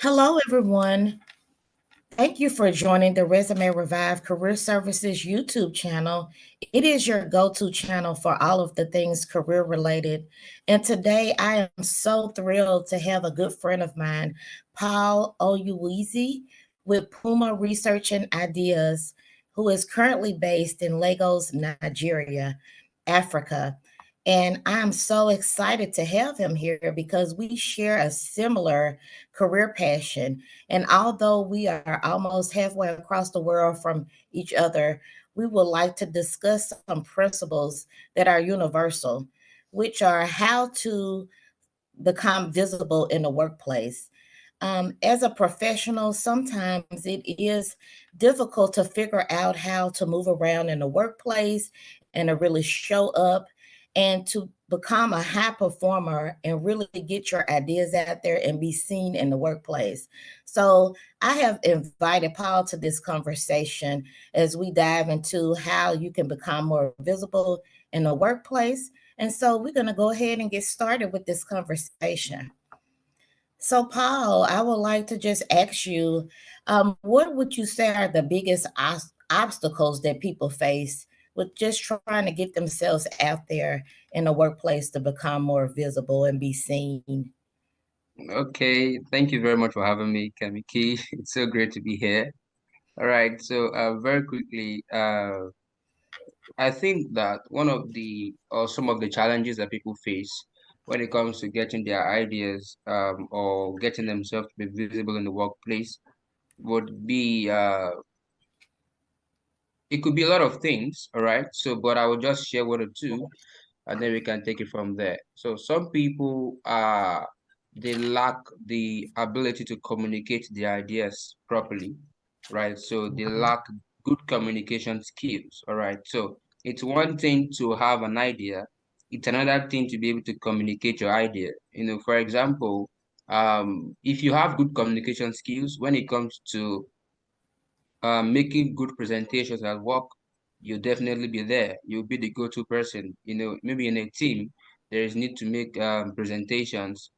Hello, everyone. Thank you for joining the Resume Revive Career Services YouTube channel. It is your go to channel for all of the things career related. And today I am so thrilled to have a good friend of mine, Paul Oyewusi with POMA Research and Ideas, who is currently based in Lagos, Nigeria, Africa. And I'm so excited to have him here because we share a similar career passion. And although we are almost halfway across the world from each other, we would like to discuss some principles that are universal, which are how to become visible in the workplace. As a professional, sometimes it is difficult to figure out how to move around in the workplace and to really show up and to become a high performer and really get your ideas out there and be seen in the workplace. So, I have invited Paul to this conversation as we dive into how you can become more visible in the workplace. And so, we're going to go ahead and get started with this conversation. So, Paul, I would like to just ask you, what would you say are the biggest obstacles that people face with just trying to get themselves out there in the workplace to become more visible and be seen? Okay, thank you very much for having me, Kamiki. It's so great to be here. All right, so very quickly, I think that one of the or some of the challenges that people face when it comes to getting their ideas or getting themselves to be visible in the workplace would be it could be a lot of things, all right? So, but I will just share one or two, and then we can take it from there. So, some people they lack the ability to communicate their ideas properly, right? So they lack good communication skills, all right? So it's one thing to have an idea, it's another thing to be able to communicate your idea. For example, if you have good communication skills when it comes to making good presentations at work, you'll definitely be there. You'll be the go-to person. Maybe in a team, there is need to make presentations.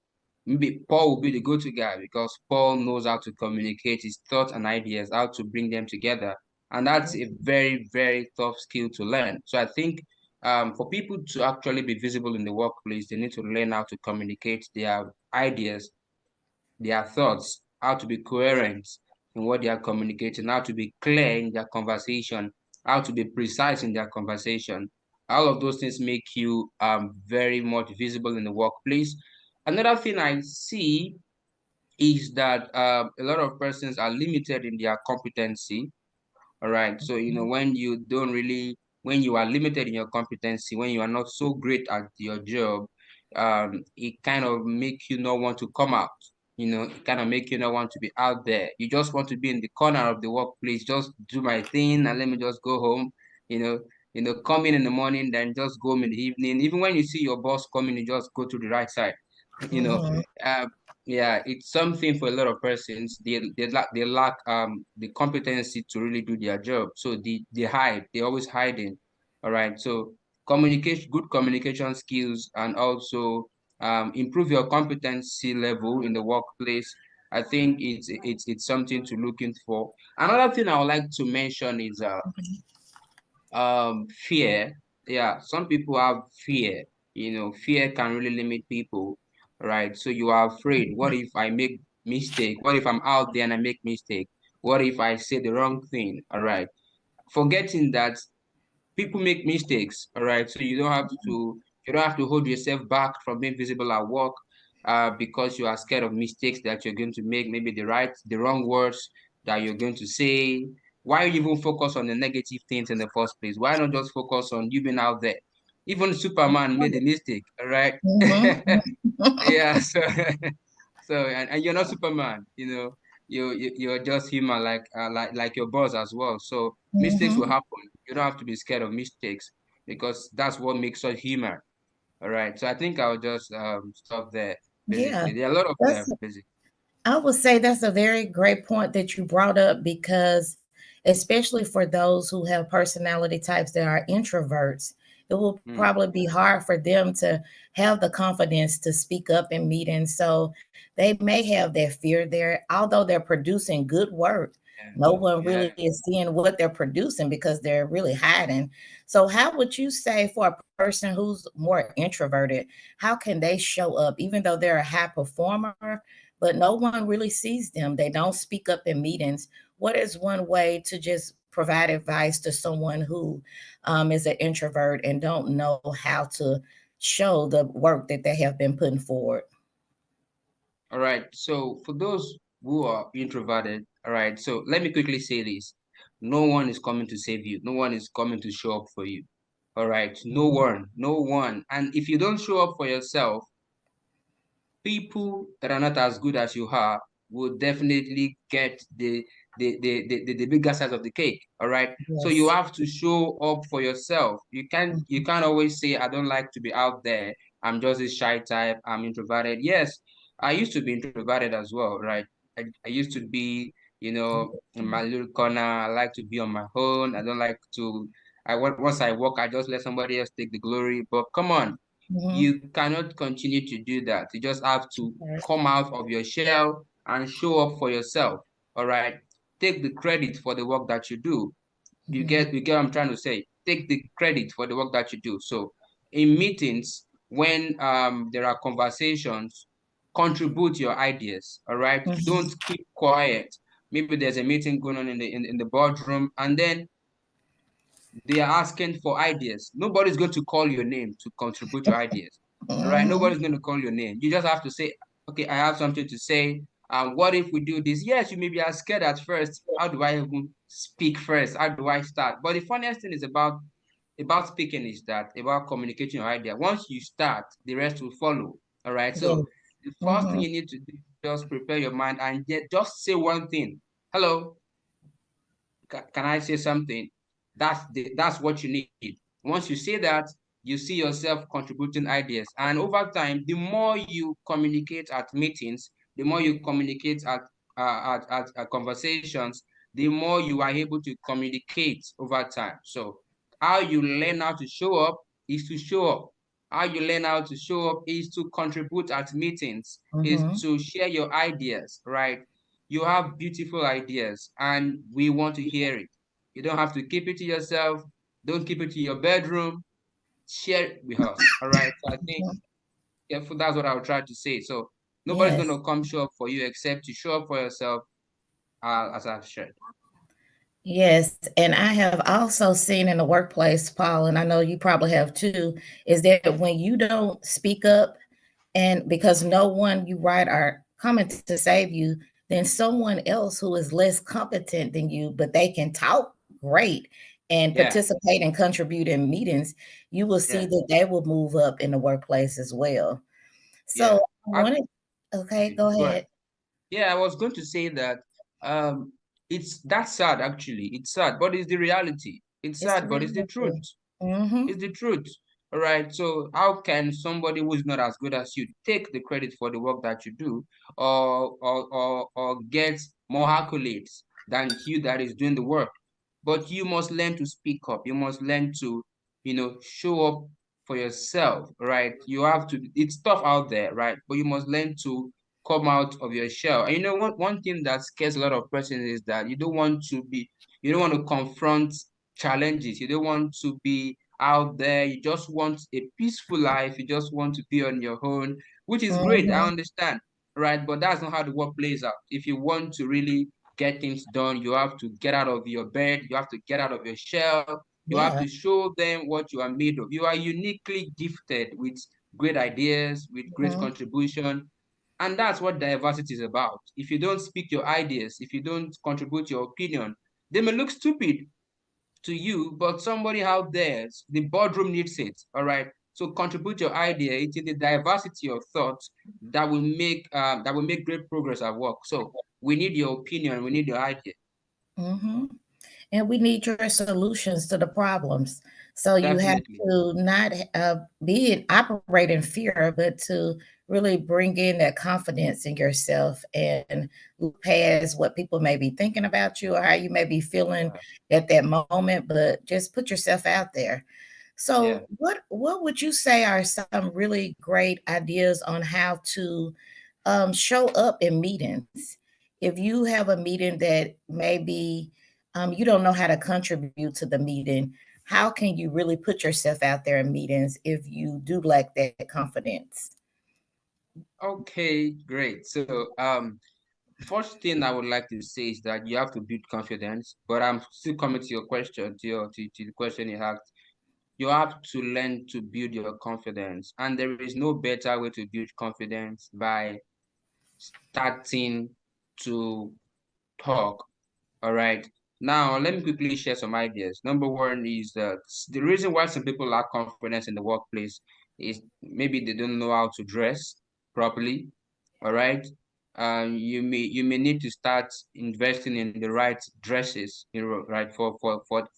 Maybe Paul will be the go-to guy because Paul knows how to communicate his thoughts and ideas, how to bring them together. And that's a very, very tough skill to learn. So I think for people to actually be visible in the workplace, they need to learn how to communicate their ideas, their thoughts, how to be coherent in what they are communicating, how to be clear in their conversation, how to be precise in their conversation. All of those things make you very much visible in the workplace. Another thing I see is that a lot of persons are limited in their competency. All right. So, when you are limited in your competency, when you are not so great at your job, it kind of make you not want to come out. It kind of make you not want to be out there. You just want to be in the corner of the workplace, just do my thing and let me just go home. You know, come in the morning, then just go home in the evening. Even when you see your boss coming, you just go to the right side. you know, Mhm. uh, yeah, it's something for a lot of persons. They lack the competency to really do their job. So they hide. They're always hiding. All right. So good communication skills, and also improve your competency level in the workplace. I think it's something to look in for. Another thing I would like to mention is fear. Yeah, some people have fear. Fear can really limit people, right? So you are afraid, what if I make mistake? What if I'm out there and I make mistake? What if I say the wrong thing? All right, forgetting that people make mistakes. All right, so you don't have to hold yourself back from being visible at work because you are scared of mistakes that you're going to make, maybe the wrong words that you're going to say. Why even focus on the negative things in the first place? Why not just focus on you being out there? Even Superman made a mistake, all right? Mhm. Yeah, so and you're not Superman, you're just human, like your boss as well. So mistakes will Mhm. happen. You don't have to be scared of mistakes because that's what makes us human. All right. So I think I'll just stop there. Yeah, Basically, there are a lot of that's them. Basically. I would say that's a very great point that you brought up because, especially for those who have personality types that are introverts, it will Mm. probably be hard for them to have the confidence to speak up in meetings. So they may have that fear there, although they're producing good work. Yeah. No one Yeah. really is seeing what they're producing because they're really hiding. So, how would you say for a person who's more introverted, how can they show up even though they're a high performer, but no one really sees them? They don't speak up in meetings. What is one way to just provide advice to someone who is an introvert and don't know how to show the work that they have been putting forward? All right. So for those who are introverted, all right. So let me quickly say this. No one is coming to save you. No one is coming to show up for you. All right. No Mhm, one. No one. And if you don't show up for yourself, people that are not as good as you are will definitely get the bigger size of the cake. All right. So you yes. have to show up for yourself. You Mhm, can't always say, I don't like to be out there. I'm just a shy type. I'm introverted. Yes, I used to be introverted as well, right? I used to be, in my little corner. I like to be on my own. I don't like to once I walk, I just let somebody else take the glory. But come on, mhm, you cannot continue to do that. You just have to right, come out of your shell and show up for yourself. All right. Take the credit for the work that you do. mhm, You get what I'm trying to say. Take the credit for the work that you do. So in meetings, when there are conversations, contribute your ideas. All right. Don't mhm, keep quiet. Maybe there's a meeting going on in the boardroom, and then they are asking for ideas. Nobody's going to call your name to contribute your ideas. All right. mhm, Nobody's going to call your name. You just have to say, okay, I have something to say. What if we do this? Yes, you may be scared at first. How do I even speak first? How do I start? But the funniest thing is about speaking is that about communicating your idea. Once you start, the rest will follow. All right. yes, So the first thing mhm, you need to do is just prepare your mind and just say one thing. Hello, can I say something? That's what you need. Once you say that, you see yourself contributing ideas, and over time, the more you communicate at meetings, the more you communicate at conversations, the more you are able to communicate over time. So, how you learn how to show up is to show up. How you learn how to show up is to contribute at meetings, is mhm, to share your ideas, right? You have beautiful ideas and we want to hear it. You don't have to keep it to yourself. Don't keep it to your bedroom. Share it with us. All right. So I think mhm. yeah, that's what I would try to say. So nobody's going Yes. to come show up for you except you show up for yourself, as I've shared. Yes, and I have also seen in the workplace, Paul, and I know you probably have too, is that when you don't speak up and because no one you right are coming to save you, then someone else who is less competent than you, but they can talk great and Yeah. participate and contribute in meetings, you will see Yeah. that they will move up in the workplace as well. So Yeah. I wanted, okay, Okay. go Go ahead. ahead. Yeah, I was going to say that um it's that's sad actually. It's sad, but it's the reality. It's It's the sad, but it's the truth. reality. Mm-hmm. It's the truth. All right. So how can somebody who is not as good as you take the credit for the work that you do, or get more accolades than you that is doing the work? But you must learn to speak up. You must learn to, show up for yourself, right? You have to, it's tough out there, right? But you must learn to come out of your shell. And one thing that scares a lot of persons is that you don't want to confront challenges. You don't want to be out there. You just want a peaceful life. You just want to be on your own, which is great. I Mm-hmm. understand, right? But that's not how the work plays out. If you want to really get things done, you have to get out of your bed. You have to get out of your shell. You have Yeah. to show them what you are made of. You are uniquely gifted with great ideas, with great Mhm, contribution. And that's what diversity is about. If you don't speak your ideas, if you don't contribute your opinion, they may look stupid to you, but somebody out there, the boardroom needs it. All right. So contribute your idea. It is the diversity of thoughts that will make great progress at work. So we need your opinion. We need your idea. mhm. And we need your solutions to the problems. So you have Definitely. to not operate in fear, but to really bring in that confidence in yourself and look past what people may be thinking about you or how you may be feeling Yeah. at that moment, but just put yourself out there. So, Yeah. what would you say are some really great ideas on how to show up in meetings? If you have a meeting that maybe you don't know how to contribute to the meeting, how can you really put yourself out there in meetings if you do lack that confidence? Okay, great. So, first thing I would like to say is that you have to build confidence, but I'm still coming to your question, to the question you asked. You have to learn to build your confidence, and there is no better way to build confidence by starting to talk. All right. Now, let me quickly share some ideas. Number one is that the reason why some people lack confidence in the workplace is maybe they don't know how to dress properly. All right. You may need to start investing in the right dresses, right, for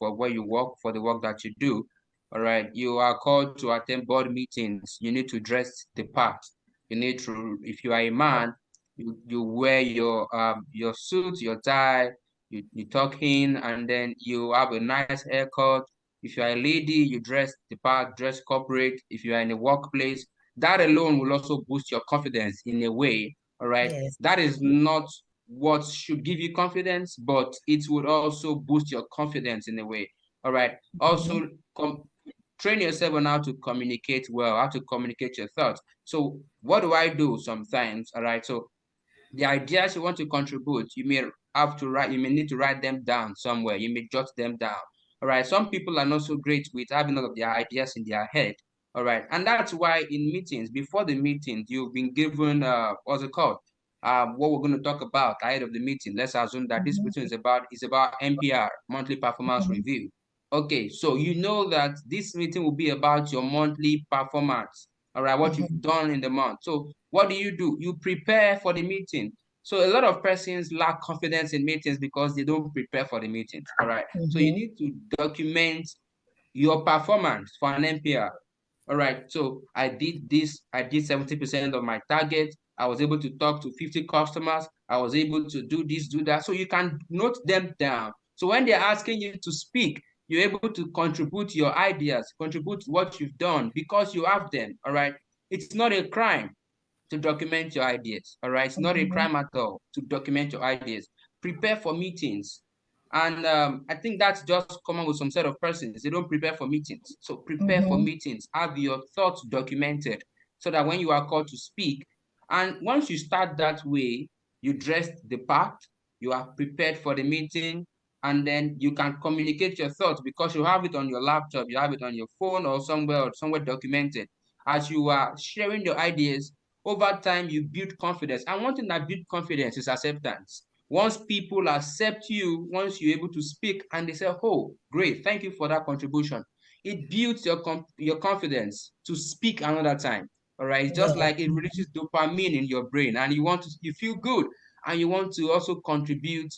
where you work, for the work that you do. All right. You are called to attend board meetings. You need to dress the part. You need to, if you are a man, you wear your suit, your tie, you tuck in, and then you have a nice haircut. If you are a lady, you dress the part, dress corporate. If you are in a workplace, that alone will also boost your confidence in a way. All right. Yes. That is not what should give you confidence, but it would also boost your confidence in a way. All right. Mhm. Also, train yourself on how to communicate well, how to communicate your thoughts. So, what do I do sometimes? All right. So, the ideas you want to contribute, you may need to write them down somewhere. You may jot them down. All right. Some people are not so great with having all of their ideas in their head. All right. And that's why in meetings, before the meeting, you've been given what's it called? What we're going to talk about ahead of the meeting. Let's assume that this Mhm. meeting is about MPR, monthly performance Mhm. review. Okay, so you know that this meeting will be about your monthly performance. All right, what you've Mhm. done in the month. So what do? You prepare for the meeting. So a lot of persons lack confidence in meetings because they don't prepare for the meetings. All right. So you Mhm. need to document your performance for an NPR. All right. So I did this, I did 70% of my target. I was able to talk to 50 customers. I was able to do this, do that. So you can note them down. So when they're asking you to speak, you're able to contribute your ideas, contribute what you've done because you have them. All right. It's not a crime to document your ideas. All right. It's not a Mhm. crime at all to document your ideas. Prepare for meetings. And I think that's just common with some set of persons. They don't prepare for meetings. So prepare for Mhm. meetings. Have your thoughts documented so that when you are called to speak, and once you start that way, you dress the part, you are prepared for the meeting, and then you can communicate your thoughts because you have it on your laptop, you have it on your phone or somewhere documented. As you are sharing your ideas, over time you build confidence. And one thing that builds confidence is acceptance. Once people accept you, once you're able to speak and they say, oh, great, thank you for that contribution, it builds your confidence to speak another time. All right. It's just Yes. like it releases dopamine in your brain and you feel good and you want to also contribute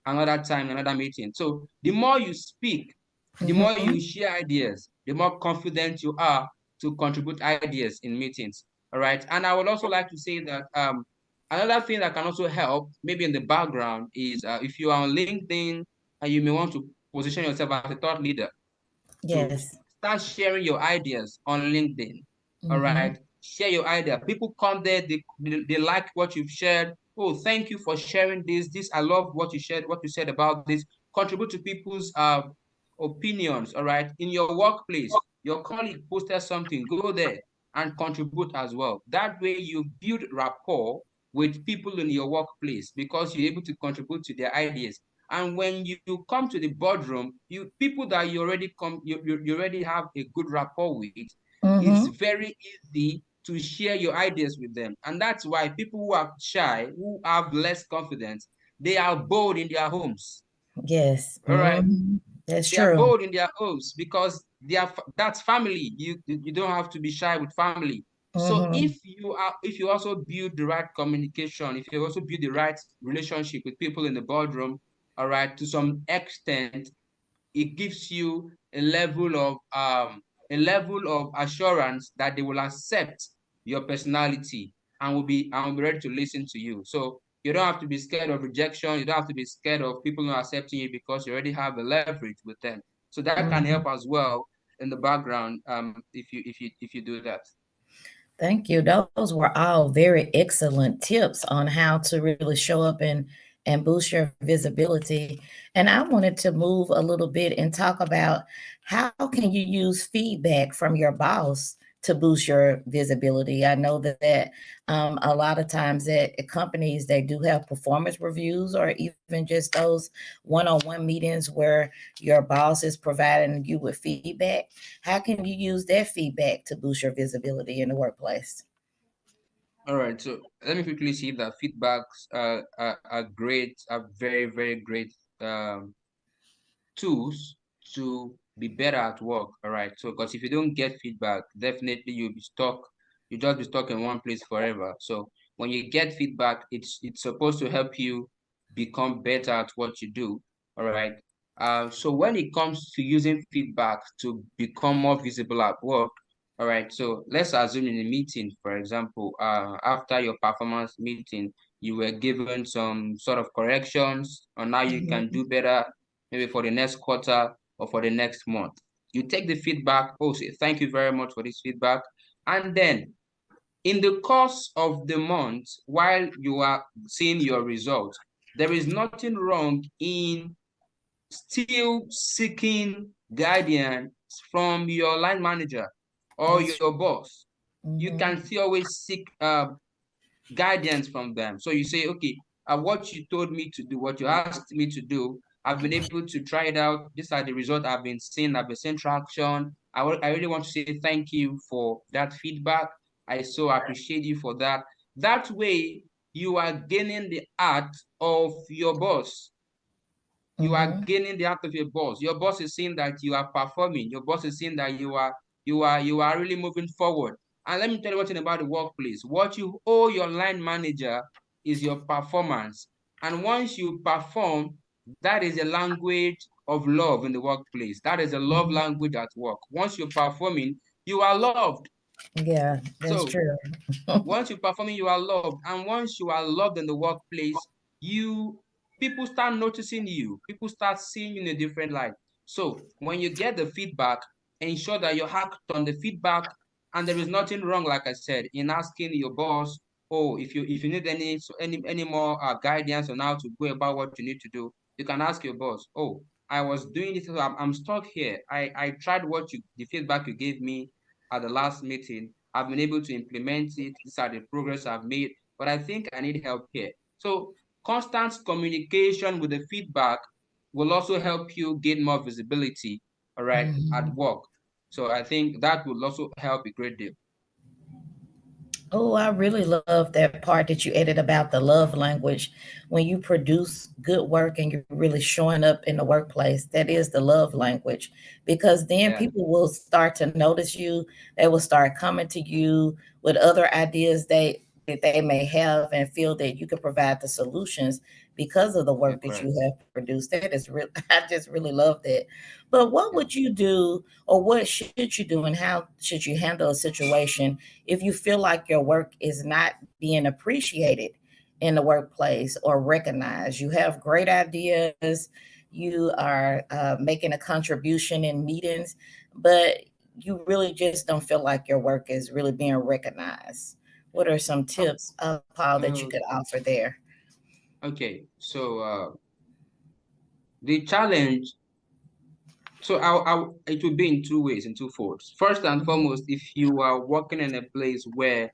another time, another meeting. So the more you speak, the more you Mhm. share ideas, the more confident you are to contribute ideas in meetings. All right. And I would also like to say that another thing that can also help, maybe in the background, is if you are on LinkedIn and you may want to position yourself as a thought leader. So Yes. start sharing your ideas on LinkedIn. All Mhm. right. Share your idea. People come there, they like what you've shared. Oh, thank you for sharing this. I love what you shared, what you said about this. Contribute to people's opinions. All right. In your workplace, your colleague posted something, go there and contribute as well. That way you build rapport with people in your workplace because you're able to contribute to their ideas. And when you come to the boardroom, you people that you already have a good rapport with, it's Mhm. very easy to share your ideas with them. And that's why people who are shy, who have less confidence, they are bold in their homes. Yes. All right. Mhm. That's They are true. bold in their homes because that's family. You don't have to be shy with family. So Mhm. if you also build the right communication, if you also build the right relationship with people in the boardroom, all right, to some extent, it gives you a level of assurance that they will accept your personality and will be ready to listen to you. So you don't have to be scared of rejection. You don't have to be scared of people not accepting you because you already have a leverage with them. So that can Mhm. help as well. in the background, if you do that. Thank you. Those were all very excellent tips on how to really show up and boost your visibility. And I wanted to move a little bit and talk about how can you use feedback from your boss to boost your visibility. I know that a lot of times at companies they do have performance reviews or even just those one-on-one meetings where your boss is providing you with feedback. How can you use that feedback to boost your visibility in the workplace? All right, so let me quickly see that feedbacks are great, are very, very great tools to be better at work. All right. So, because if you don't get feedback, definitely you'll be stuck. You just be stuck in one place forever. So, when you get feedback, it's supposed to help you become better at what you do. All right. So when it comes to using feedback to become more visible at work, all right. So let's assume in a meeting, for example, after your performance meeting, you were given some sort of corrections on how you can Mhm, do better maybe for the next quarter or for the next month. You take the feedback, oh, say, thank you very much for this feedback. And then in the course of the month, while you are seeing your results, there is nothing wrong in still seeking guidance from your line manager or that's your true. boss. You Mhm, can still always seek guidance from them. So you say, okay, what you told me to do, what you asked me to do, I've been able to try it out. These are the results I've been seeing. I've been seeing traction. I really want to say thank you for that feedback. I so appreciate you for that. That way, you are gaining the heart of your boss. You are mhm, gaining the heart of your boss. Your boss is seeing that you are performing. Your boss is seeing that you are really moving forward. And let me tell you one thing about the workplace. What you owe your line manager is your performance. And once you perform, that is a language of love in the workplace. That is a love mhm. language at work. Once you're performing, you are loved. Yeah, that's So true. once you're performing, you are loved. And once you are loved in the workplace, you people start noticing you. People start seeing you in a different light. So when you get the feedback, ensure that you act on the feedback. And there is nothing wrong, like I said, in asking your boss, oh, if you need any more guidance on how to go about what you need to do, you can ask your boss, oh, I was doing this, so I'm stuck here. I tried the feedback you gave me at the last meeting. I've been able to implement it. These are the progress I've made, but I think I need help here. So constant communication with the feedback will also help you gain more visibility, all right, at Mhm. work. So I think that will also help a great deal. Oh, I really love that part that you added about the love language. When you produce good work and you're really showing up in the workplace, that is the love language. Because then Yeah, people will start to notice you. They will start coming to you with other ideas that they may have and feel that you can provide the solutions because of the you're work that you correct. have produced. That is real. I just really love that. But what Yeah. would you do, or what should you do, and how should you handle a situation if you feel like your work is not being appreciated in the workplace or recognized? You have great ideas, you are making a contribution in meetings, but you really just don't feel like your work is really being recognized. What are some Oh, tips, Paul, that you could okay. offer there? Okay. So the challenge. So it will be in two ways, in two folds. First and foremost, if you are working in a place where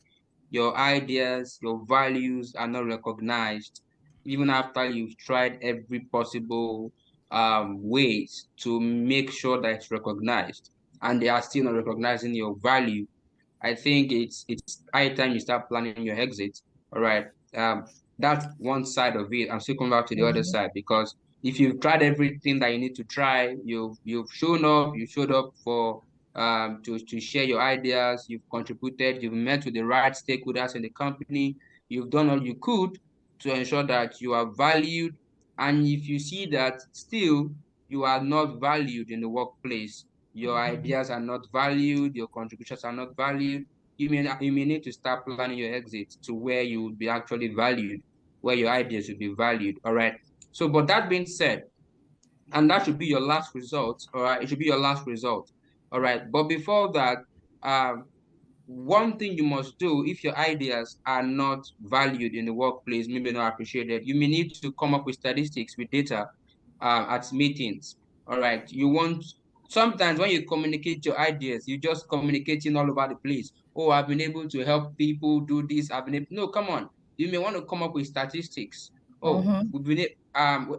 your ideas, your values are not recognized, even after you've tried every possible ways to make sure that it's recognized, and they are still not recognizing your value, I think it's high time you start planning your exit. All right. That's one side of it. I'm still coming back to the other Mhm, side because if you've tried everything that you need to try, you've shown up, you showed up for to share your ideas, you've contributed, you've met with the right stakeholders in the company, you've done all you could to ensure that you are valued. And if you see that still you are not valued in the workplace, your mhm, ideas are not valued, your contributions are not valued, you may need to start planning your exit to where you will be actually valued, where your ideas will be valued. All right. So, but that being said, and that should be your last result. All right, it should be your last result. All right. But before that, um, one thing you must do if your ideas are not valued in the workplace, maybe not appreciated, you may need to come up with statistics with data at meetings. All right. You want sometimes when you communicate your ideas, you just communicating all over the place. Oh, I've been able to help people do this. I've been able, no, come on. You may want to come up with statistics. Oh, Mm-hmm.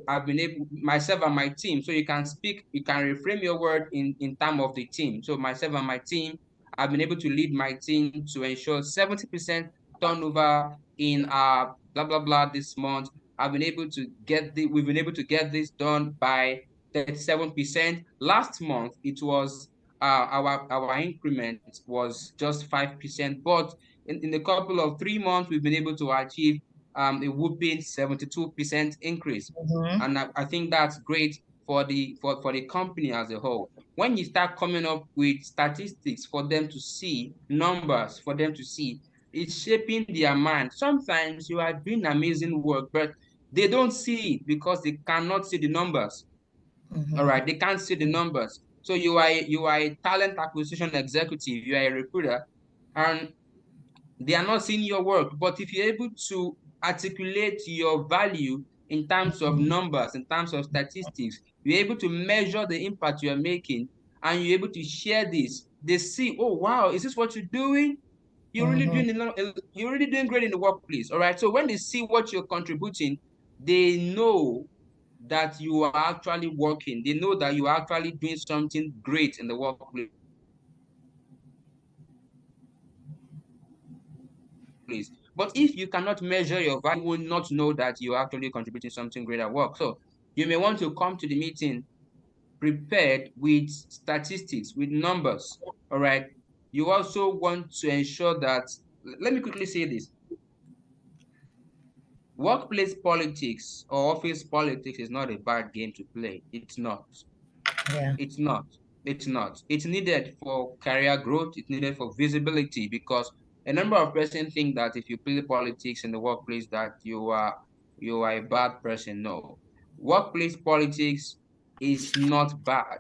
I've been able myself and my team. So you can speak, you can reframe your word in term of the team. So myself and my team, I've been able to lead my team to ensure 70% turnover in blah blah blah this month. We've been able to get this done by 37%. Last month it was our increment was just 5%, but in a couple of 3 months, we've been able to achieve a whooping 72% increase. Mm-hmm. And I think that's great for the company as a whole. When you start coming up with statistics for them to see, numbers for them to see, it's shaping their mind. Sometimes you are doing amazing work, but they don't see it because they cannot see the numbers. All Mm-hmm. right, they can't see the numbers. So you are a talent acquisition executive, you are a recruiter, and they are not seeing your work. But if you're able to articulate your value in terms of numbers, in terms of statistics, you're able to measure the impact you're making, and you're able to share this, they see, oh wow, is this what you're doing? Mm-hmm. You're really doing great in the workplace. All right. So when they see what you're contributing, they know that you are actually working. They know that you are actually doing something great in the workplace. But if you cannot measure your value, you will not know that you're actually contributing something great at work. So you may want to come to the meeting prepared with statistics, with numbers. All right. You also want to ensure that, let me quickly say this. Workplace politics or office politics is not a bad game to play. It's not. Yeah. It's not. It's not. It's needed for career growth. It's needed for visibility because a number of persons think that if you play politics in the workplace that you are a bad person. No. Workplace politics is not bad.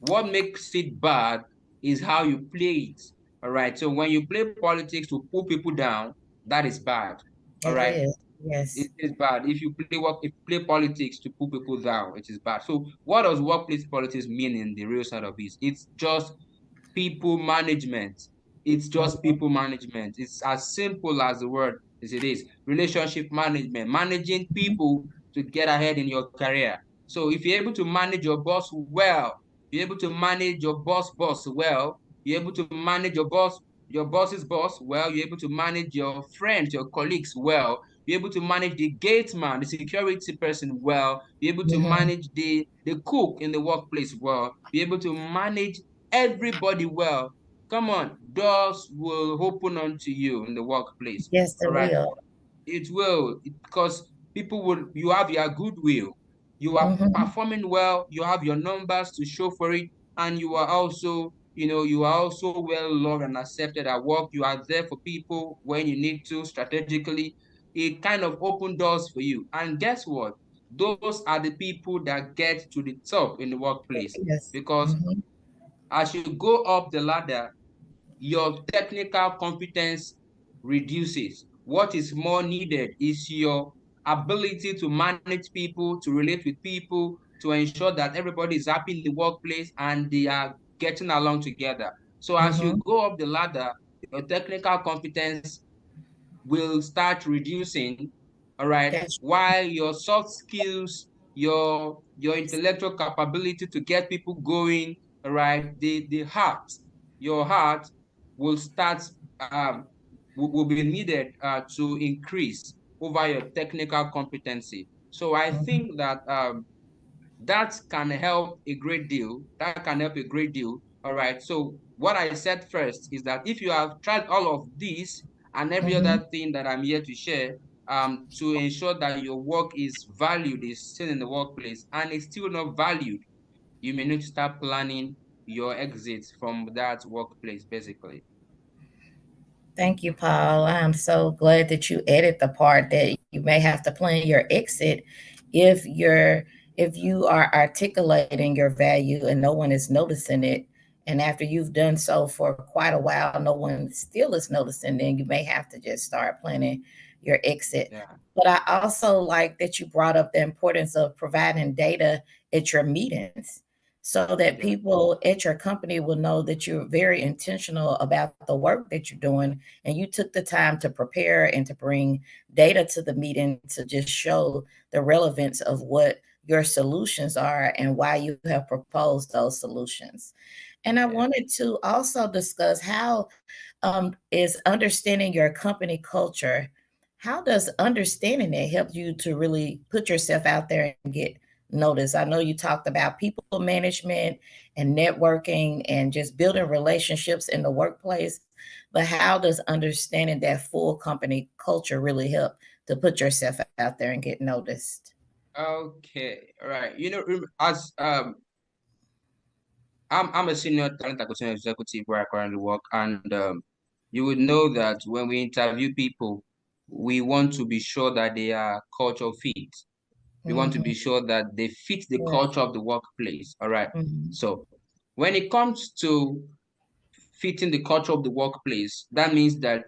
What makes it bad is how you play it. All right. So when you play politics to pull people down, that is bad. All It right. is. It Yes. is bad. If you play politics to pull people down, it is bad. So what does workplace politics mean in the real side of this? It's just people management. It's just Mm-hmm. people management. It's as simple as the word as it is. Relationship management, managing people to get ahead in your career. So if you're able to manage your boss well, you're able to manage your boss well, you're able to manage your boss's boss well, you're able to manage your friends, your colleagues well, be able to manage the gate man, the security person well, be able to Mm-hmm. manage the cook in the workplace well, be able to manage everybody well. Come on, doors will open unto you in the workplace. Yes, All it right. will. It will, because you have your goodwill. You are Mm-hmm. performing well, you have your numbers to show for it, and you are also, you are also well loved and accepted at work. You are there for people when you need to strategically. It kind of open doors for you. And guess what? Those are the people that get to the top in the workplace. Yes. Because Mm-hmm. as you go up the ladder, your technical competence reduces. What is more needed is your ability to manage people, to relate with people, to ensure that everybody is happy in the workplace and they are getting along together. So as Mm-hmm. you go up the ladder, your technical competence will start reducing, all right, That's while your soft skills, your intellectual capability to get people going, all right, the heart, your heart will start will be needed to increase over your technical competency. So I mm-hmm. think that that can help a great deal. That can help a great deal. All right. So what I said first is that if you have tried all of these and every Mm-hmm. other thing that I'm here to share, to ensure that your work is valued, is seen in the workplace, and it's still not valued, you may need to start planning your exit from that workplace, basically. Thank you, Paul. I'm so glad that you added the part that you may have to plan your exit if you're if you are articulating your value and no one is noticing it. And after you've done so for quite a while, no one still is noticing, then you may have to just start planning your exit. Yeah. But I also like that you brought up the importance of providing data at your meetings so that Yeah. people at your company will know that you're very intentional about the work that you're doing and you took the time to prepare and to bring data to the meeting to just show the relevance of what your solutions are and why you have proposed those solutions. And I Yeah. wanted to also discuss how is understanding your company culture. How does understanding it help you to really put yourself out there and get noticed? I know you talked about people management and networking and just building relationships in the workplace, but how does understanding that full company culture really help to put yourself out there and get noticed? Okay. All right. As I'm a senior talent acquisition executive where I currently work, and you would know that when we interview people, we want to be sure that they are culture fit. We want to Mhm. be sure that they fit the Yes. culture of the workplace. All right. Mhm. So when it comes to fitting the culture of the workplace, that means that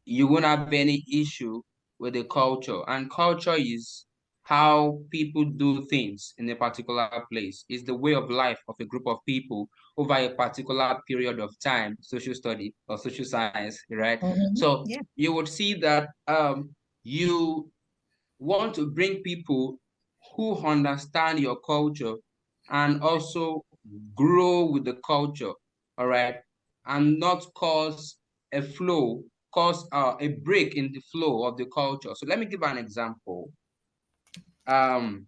you won't have any issue with the culture. And culture is how people do things in a particular place. It's the way of life of a group of people over a particular period of time, social study or social science, right? Mhm. So Yeah. you would see that you want to bring people who understand your culture and also grow with the culture, all right, and not cause a break in the flow of the culture. So let me give an example. Um,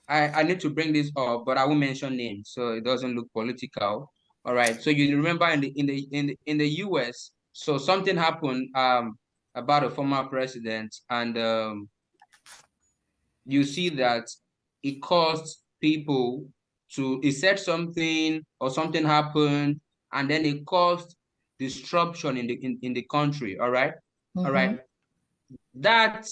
I need to bring this up, but I won't mention names so it doesn't look political. All right. So you remember in the US, so something happened about a former president, and you see that it caused people to, it said something or something happened, and then it caused disruption in the country. All right. All Mhm. right. That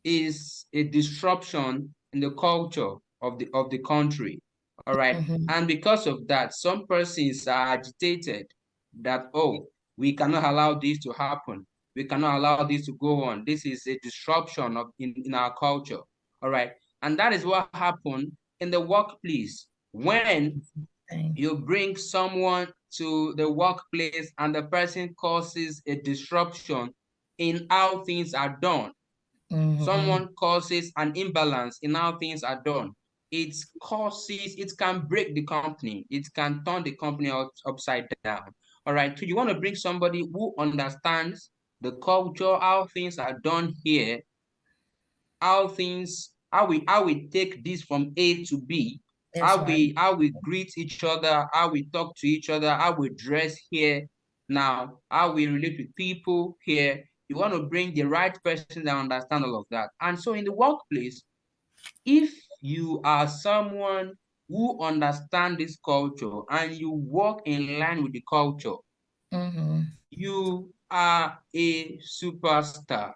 is a disruption in the culture of the country. All right. Mhm. And because of that, some persons are agitated that, oh, we cannot allow this to happen. We cannot allow this to go on. This is a disruption in our culture. All right. And that is what happened in the workplace. When Thing. you bring someone to the workplace and the person causes a disruption in how things are done, Mhm. someone causes an imbalance in how things are done, it can break the company. It can turn the company upside down. All right. So you want to bring somebody who understands the culture, how things are done here, how we take this from A to B, That's right. how we greet each other, how we talk to each other, how we dress here, now how we relate with people here. You want to bring the right person that understand all of that. And so in the workplace, if you are someone who understand this culture and you work in line with the culture, Mhm. you are a superstar.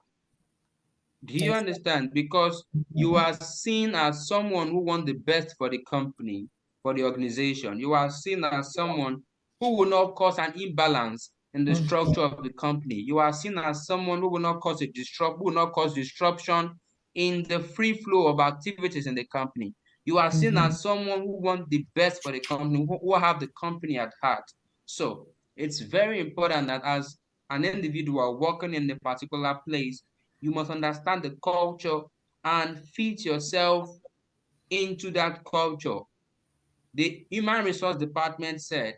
Do you That's understand? Because you mhm. are seen as someone who wants the best for the company, for the organization. You are seen as someone who will not cause an imbalance in the structure Mhm. of the company. You are seen as someone who will not who will not cause disruption in the free flow of activities in the company. You are seen Mhm. as someone who wants the best for the company, who have the company at heart. So it's very important that as an individual working in a particular place, you must understand the culture and fit yourself into that culture. The human resource department said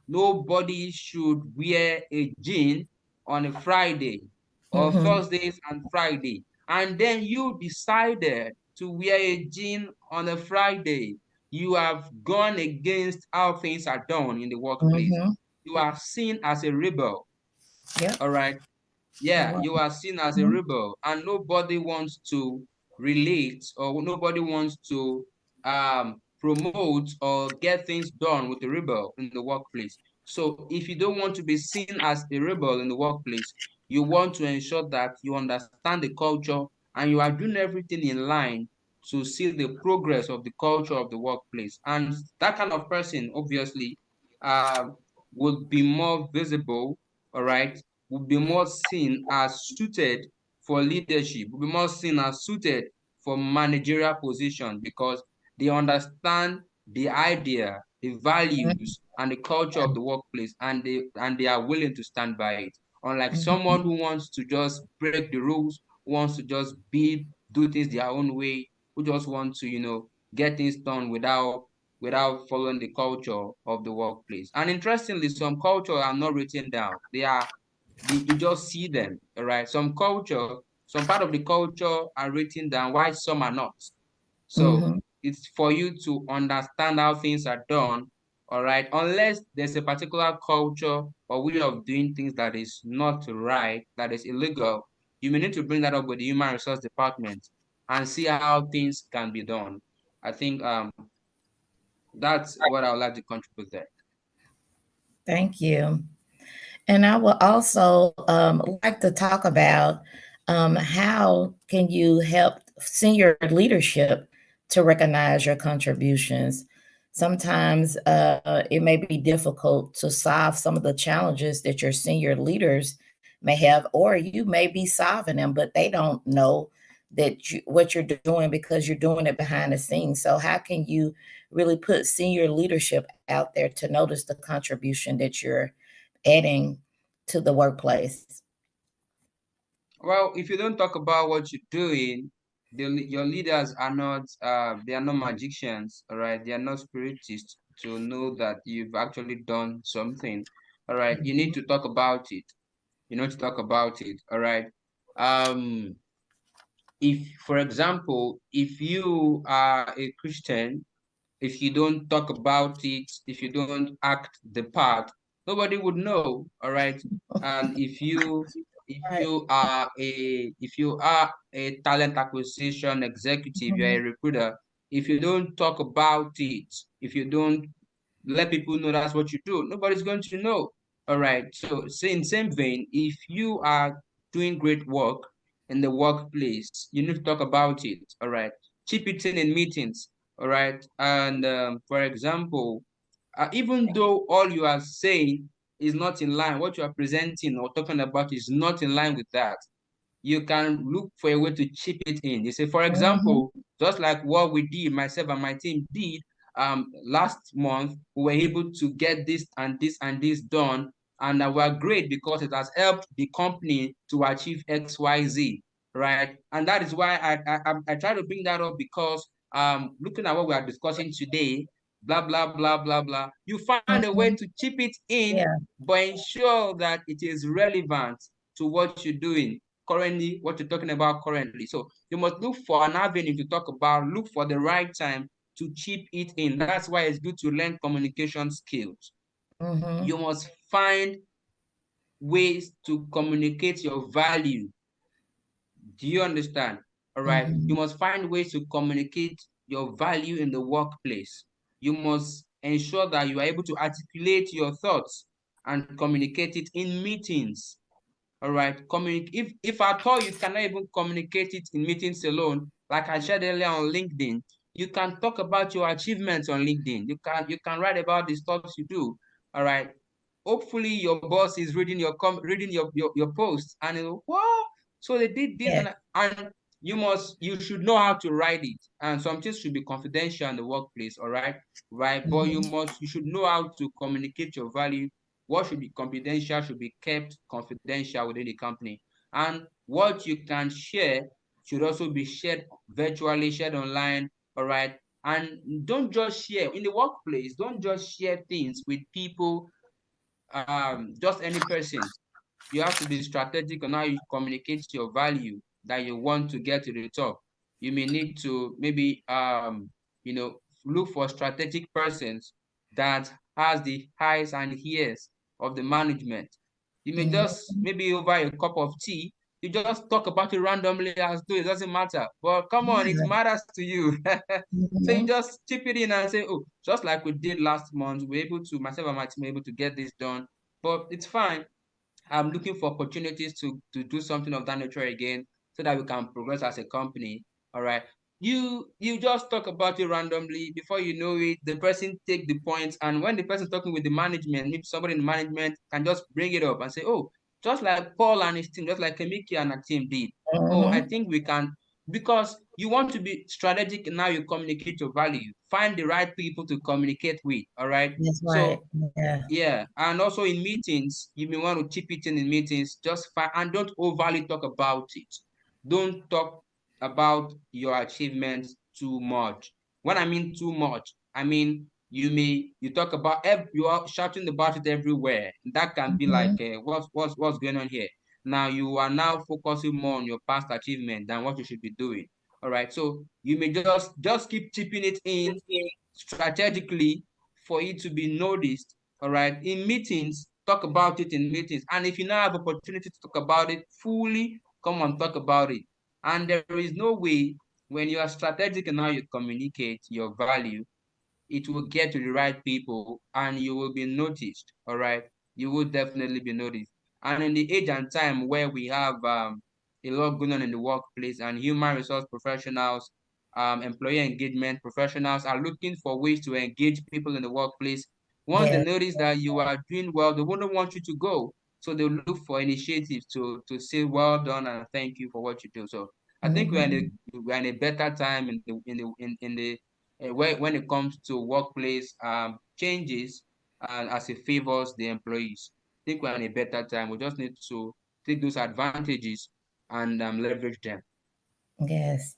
nobody should wear a jean on a Friday or Mhm. Thursdays and Friday. And then you decided to wear a jean on a Friday. You have gone against how things are done in the workplace. Mhm. You are seen as a rebel. Yep. All right. You're Yeah, right. you are seen as a Mhm. rebel, and nobody wants to relate, or nobody wants to promote or get things done with a rebel in the workplace. So if you don't want to be seen as a rebel in the workplace, you want to ensure that you understand the culture and you are doing everything in line to see the progress of the culture of the workplace. And that kind of person, obviously, uh, would be more visible, all right, would be more seen as suited for leadership, would be more seen as suited for managerial position because they understand the idea, the values, and the culture of the workplace, and they are willing to stand by it. Unlike Mhm. someone who wants to just break the rules, who wants to just do things their own way, who just want to, get things done without following the culture of the workplace. And interestingly, some culture are not written down. You just see them, all right? Some part of the culture are written down, while some are not. So Mhm. it's for you to understand how things are done, all right? Unless there's a particular culture or way of doing things that is not right, that is illegal, you may need to bring that up with the human resource department and see how things can be done. I think that's what I would like to contribute there. Thank you. And I would also like to talk about how can you help senior leadership to recognize your contributions. Sometimes it may be difficult to solve some of the challenges that your senior leaders may have, or you may be solving them, but they don't know what you're doing because you're doing it behind the scenes. So how can you really put senior leadership out there to notice the contribution that you're adding to the workplace? Well, if you don't talk about what you're doing, your leaders are not they are not magicians, all right? They are not spiritists to know that you've actually done something. All right. You need to talk about it. You need to talk about it. All right. Um, if, for example, if you are a Christian, if you don't talk about it, if you don't act the part, nobody would know. All right. And Right. if you are a talent acquisition executive, you're a Mhm. recruiter, if you don't talk about it, if you don't let people know that's what you do, nobody's going to know. All right. So, say in same vein, if you are doing great work in the workplace, you need to talk about it. All right. Keep it in meetings. All right. And for example, even though all you are saying is not in line, what you are presenting or talking about is not in line with that, you can look for a way to chip it in. You say, for Mhm. example, just like what we did, myself and my team did last month, we were able to get this and this and this done. And we're great because it has helped the company to achieve XYZ, right? And that is why I try to bring that up because looking at what we are discussing today, blah, blah, blah, blah, blah, you find a way Mhm. to chip it in, Yeah. but ensure that it is relevant to what you're doing currently, what you're talking about currently. So you must look for an avenue to talk about, look for the right time to chip it in. That's why it's good to learn communication skills. Mhm. You must find ways to communicate your value. Do you understand? All right. You Mhm. must find ways to communicate your value in the workplace. You must ensure that you are able to articulate your thoughts and communicate it in meetings. All right. If at all you cannot even communicate it in meetings alone, like I shared earlier on LinkedIn, you can talk about your achievements on LinkedIn. You can write about the stuff you do. All right. Hopefully your boss is reading your posts and wow, so they did this, Yeah. and you should know how to write it. And some things should be confidential in the workplace, all right? Right. But Mhm. you should know how to communicate your value. What should be confidential should be kept confidential within the company. And what you can share should also be shared virtually, shared online. All right. And don't just share in the workplace, don't just share things with people, just any person. You have to be strategic on how you communicate your value that you want to get to the top. You may need to maybe look for strategic persons that has the eyes and ears of the management. You may just Mhm. maybe over a cup of tea, you just talk about it randomly as though it doesn't matter. But come on, it Yeah. matters to you. So you Mhm. just chip it in and say, oh, just like we did last month, we're able to, myself and my team were able to get this done. But it's fine. I'm looking for opportunities to do something of that nature again so that we can progress as a company. All right. you just talk about it randomly. Before you know it, the person take the points, and when the person talking with the management, maybe somebody in the management can just bring it up and say, oh, just like Paul and his team, just like Kemiki and her team did. Oh, I Mm-hmm. think we can, because you want to be strategic. Now you communicate your value, find the right people to communicate with. All right. That's right. So Yeah. yeah, and also in meetings, you may want to chip it in meetings, just find, and don't overly talk about it. Don't talk about your achievements too much. When I mean too much, I mean you talk about you are shouting about it everywhere. That can be like Mm-hmm. what's going on here. Now you are now focusing more on your past achievement than what you should be doing. All right, so you may just keep chipping it in strategically for it to be noticed. All right, in meetings, talk about it in meetings, and if you now have opportunity to talk about it fully, come and talk about it. And there is no way, when you are strategic and how you communicate your value, it will get to the right people and you will be noticed. All right, you will definitely be noticed. And in the age and time where we have a lot going on in the workplace, and human resource professionals, employee engagement professionals are looking for ways to engage people in the workplace. Once they Yeah. notice that you are doing well, they wouldn't want you to go, so they'll look for initiatives to say well done and thank you for what you do. So I think Mm-hmm. we're in a better time in the when it comes to workplace changes, as it favors the employees. I think we're in a better time. We just need to take those advantages and leverage them. Yes.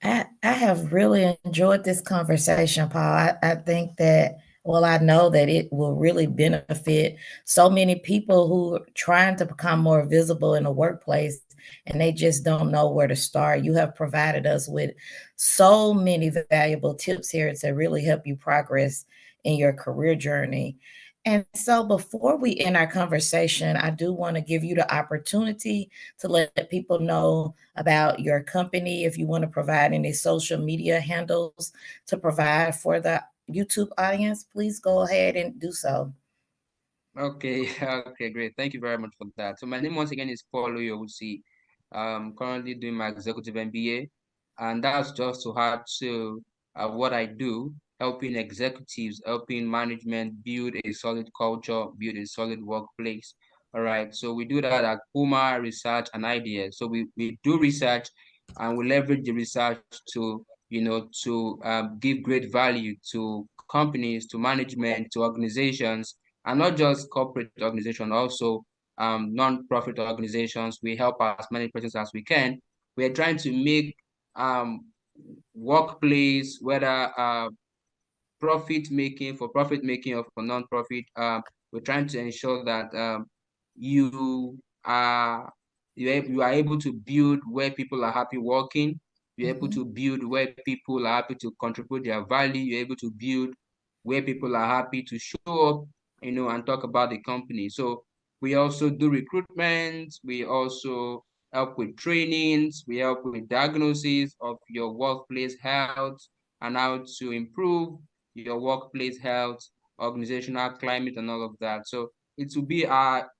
I have really enjoyed this conversation, Paul. I think that, well, I know that it will really benefit so many people who are trying to become more visible in the workplace and they just don't know where to start. You have provided us with so many valuable tips here to really help you progress in your career journey. And so before we end our conversation, I do want to give you the opportunity to let people know about your company, if you want to provide any social media handles to provide for the YouTube audience, please go ahead and do so. Okay, okay, great. Thank you very much for that. So my name once again is Paul Oyewusi. Currently doing my executive MBA, and that's just to add to what I do, helping executives, helping management build a solid culture, build a solid workplace. All right, so we do that at POMA Research and Ideas. So we do research, and we leverage the research to to give great value to companies, to management, to organizations, and not just corporate organizations, also non-profit organizations. We help as many persons as we can. We're trying to make um, workplace, whether profit making or for non-profit, we're trying to ensure that you are you are able to build where people are happy working. You're able Mhm. to build where people are happy to contribute their value. You're able to build where people are happy to show up, and talk about the company. So we also do recruitment. We also help with trainings. We help with diagnosis of your workplace health and how to improve your workplace health, organizational climate, and all of that. So it will be our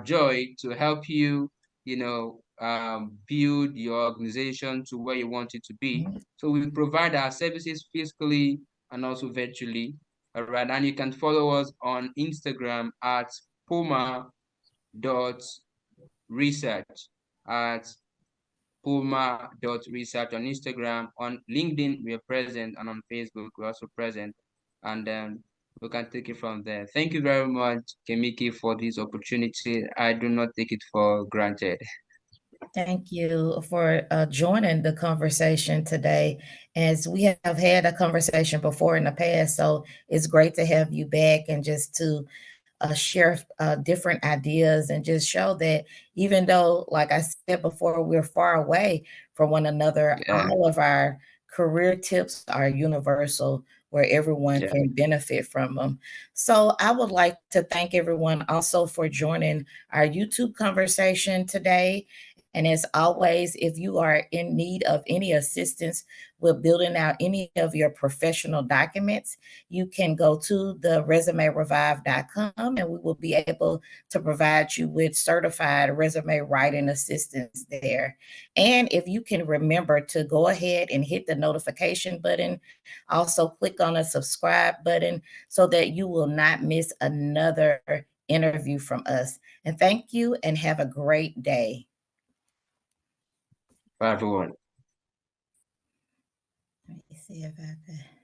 joy to help you, build your organization to where you want it to be. Mhm. So we provide our services physically and also virtually. All right, and you can follow us on Instagram at poma.research, at puma.research on Instagram. On LinkedIn, we are present, and on Facebook, we're also present. And then we can take it from there. Thank you very much, Kemiki, for this opportunity. I do not take it for granted. Thank you for joining the conversation today. As we have had a conversation before in the past, so it's great to have you back and just to share different ideas and just show that even though, like I said before, we're far away from one another, Yeah, all of our career tips are universal where everyone yeah. can benefit from them. So I would like to thank everyone also for joining our YouTube conversation today. And as always, if you are in need of any assistance with building out any of your professional documents, you can go to the resumerevive.com and we will be able to provide you with certified resume writing assistance there. And if you can remember to go ahead and hit the notification button, also click on the subscribe button so that you will not miss another interview from us. And thank you and have a great day. Bye, everyone. Let me see if I could.